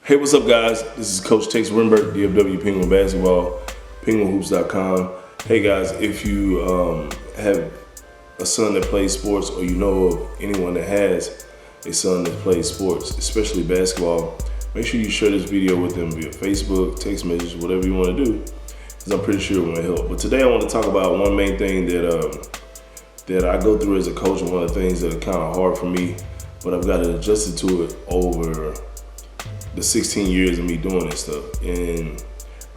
Hey, what's up, guys? This is Coach Tex Rimberg, DFW Penguin Basketball, penguinhoops.com. Hey, guys, if you have a son that plays sports, or you know of anyone that has a son that plays sports, especially basketball, make sure you share this video with them via Facebook, text message, whatever you want to do, because I'm pretty sure it will help. But today I want to talk about one main thing that I go through as a coach, and one of the things that are kind of hard for me, but I've got to adjust to it over the 16 years of me doing this stuff. And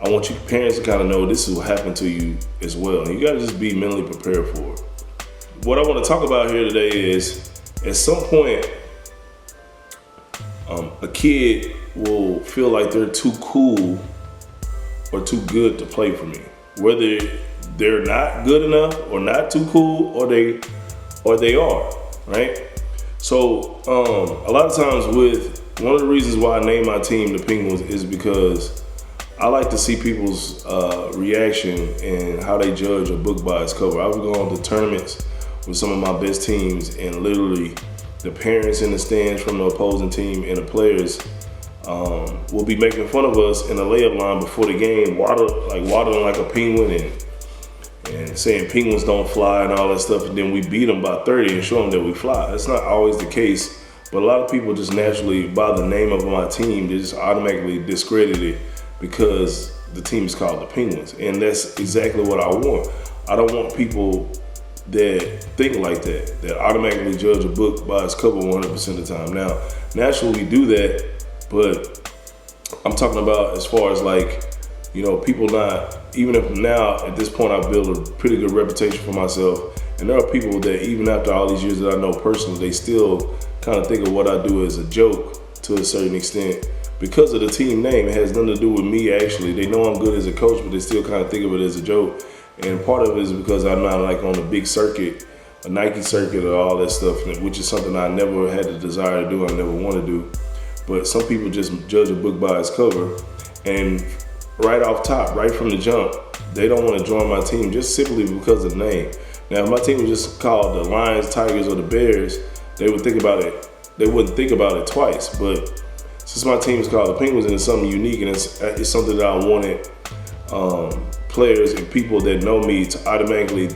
I want you parents to kind of know this will happen to you as well. And you gotta just be mentally prepared for it. What I want to talk about here today is, at some point, a kid will feel like they're too cool or too good to play for me. Whether they're not good enough or not too cool, or they are, right? So a lot of times one of the reasons why I named my team the Penguins is because I like to see people's reaction and how they judge a book by its cover. I've gone to tournaments with some of my best teams, and literally the parents in the stands from the opposing team and the players will be making fun of us in the layup line before the game, waddling like a penguin and saying penguins don't fly and all that stuff, and then we beat them by 30 and show them that we fly. That's not always the case. But a lot of people just naturally, by the name of my team, they just automatically discredit it because the team is called the Penguins. And that's exactly what I want. I don't want people that think like that automatically judge a book by its cover 100% of the time. Now, naturally we do that, but I'm talking about as far as people not, even if now at this point I've built a pretty good reputation for myself, and there are people that even after all these years that I know personally, they still kind of think of what I do as a joke to a certain extent because of the team name. It has nothing to do with me actually. They know I'm good as a coach, but they still kind of think of it as a joke. And part of it is because I'm not like on a big circuit, a Nike circuit or all that stuff, which is something I never had the desire to do, I never want to do. But some people just judge a book by its cover, and right off top, right from the jump, they don't want to join my team just simply because of the name. Now, if my team was just called the Lions, Tigers, or the Bears, they would think about it. They wouldn't think about it twice. But since my team is called the Penguins and it's something unique, and it's something that I wanted players and people that know me to automatically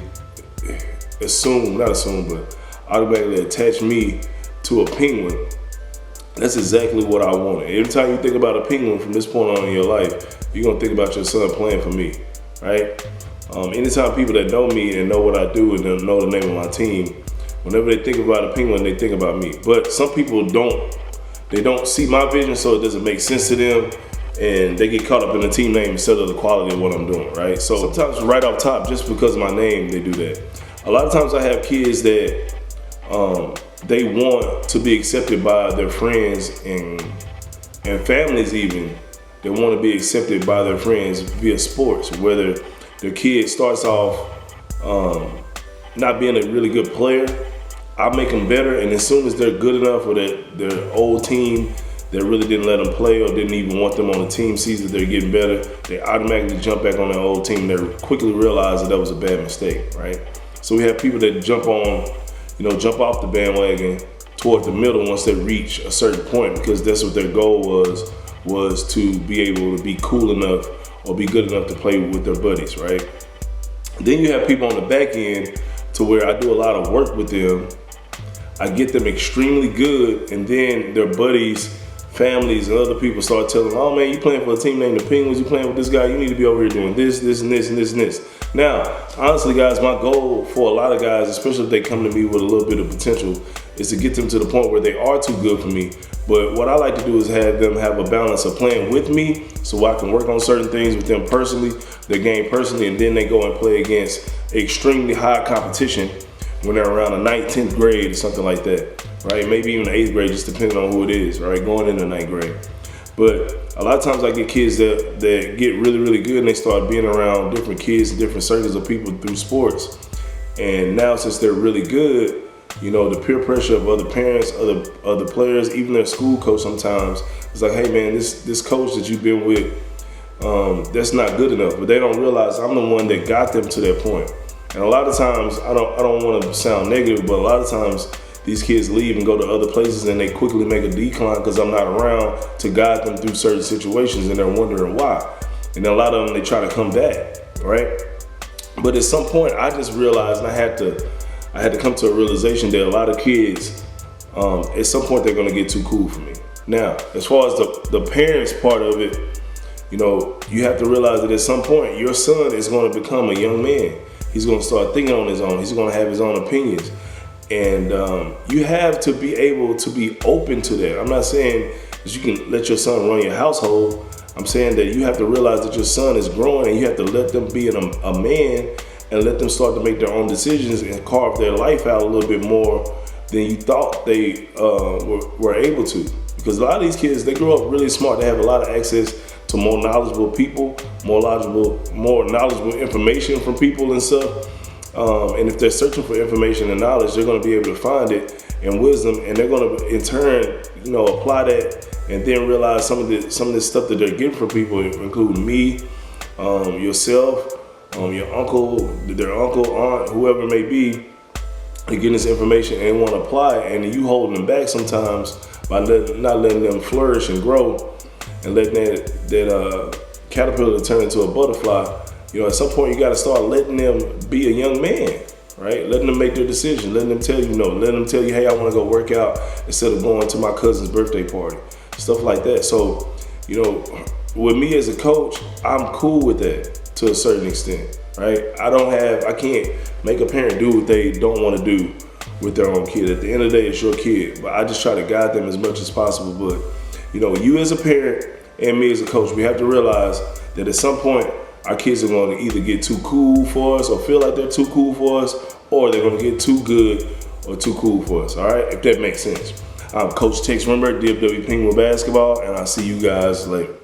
automatically attach me to a penguin. That's exactly what I wanted. Every time you think about a penguin from this point on in your life, you're gonna think about your son playing for me, right? Anytime people that know me and know what I do and know the name of my team, whenever they think about a penguin, they think about me. But some people don't see my vision, so it doesn't make sense to them, and they get caught up in the team name instead of the quality of what I'm doing, right? So sometimes right off top, just because of my name, they do that. A lot of times I have kids that they want to be accepted by their friends and families even. They want to be accepted by their friends via sports, whether their kid starts off not being a really good player, I make them better, and as soon as they're good enough, or that their old team that really didn't let them play or didn't even want them on the team sees that they're getting better, they automatically jump back on their old team. They quickly realize that was a bad mistake, right? So we have people that jump off the bandwagon toward the middle once they reach a certain point, because that's what their goal was to be able to be cool enough or be good enough to play with their buddies, right? Then you have people on the back end to where I do a lot of work with them. I get them extremely good, and then their buddies, families, and other people start telling them, oh man, you playing for a team named the Penguins, you playing with this guy, you need to be over here doing this, this, and this, and this, and this. Now, honestly guys, my goal for a lot of guys, especially if they come to me with a little bit of potential, is to get them to the point where they are too good for me. But what I like to do is have them have a balance of playing with me, so I can work on certain things with them personally, their game personally, and then they go and play against extremely high competition when they're around the 9th, 10th grade or something like that, right? Maybe even the 8th grade, just depending on who it is, right? Going into 9th grade. But a lot of times I get kids that get really, really good, and they start being around different kids and different circles of people through sports. And now since they're really good, the peer pressure of other parents, other players, even their school coach sometimes, it's like, hey man, this coach that you've been with, that's not good enough. But they don't realize I'm the one that got them to that point. And a lot of times, I don't want to sound negative, but a lot of times these kids leave and go to other places and they quickly make a decline because I'm not around to guide them through certain situations, and they're wondering why. And then a lot of them, they try to come back, right? But at some point, I just realized, and I had to come to a realization that a lot of kids, at some point, they're gonna get too cool for me. Now, as far as the parents part of it, you know, you have to realize that at some point, your son is gonna become a young man. He's gonna start thinking on his own. He's gonna have his own opinions. And you have to be able to be open to that. I'm not saying that you can let your son run your household. I'm saying that you have to realize that your son is growing, and you have to let them be a man and let them start to make their own decisions and carve their life out a little bit more than you thought they were able to. Because a lot of these kids, they grow up really smart. They have a lot of access to more knowledgeable people, more knowledgeable information from people and stuff. And if they're searching for information and knowledge, they're going to be able to find it and wisdom, and they're going to, in turn, you know, apply that, and then realize some of this stuff that they're getting from people, including me, yourself, your uncle, their uncle, aunt, whoever it may be. They're getting this information and want to apply it, and you holding them back sometimes by not letting them flourish and grow, and letting that caterpillar turn into a butterfly. You know, at some point you got to start letting them be a young man, right? Letting them make their decision, letting them tell you no, letting them tell you, hey, I want to go work out instead of going to my cousin's birthday party, stuff like that. So, you know, with me as a coach, I'm cool with that to a certain extent, right? I can't make a parent do what they don't want to do with their own kid. At the end of the day, it's your kid, but I just try to guide them as much as possible. But, you know, you as a parent and me as a coach, we have to realize that at some point, our kids are going to either get too cool for us or feel like they're too cool for us, or they're going to get too good or too cool for us, all right? If that makes sense. I'm Coach Tex Rimberg, DFW Penguin Basketball, and I'll see you guys later.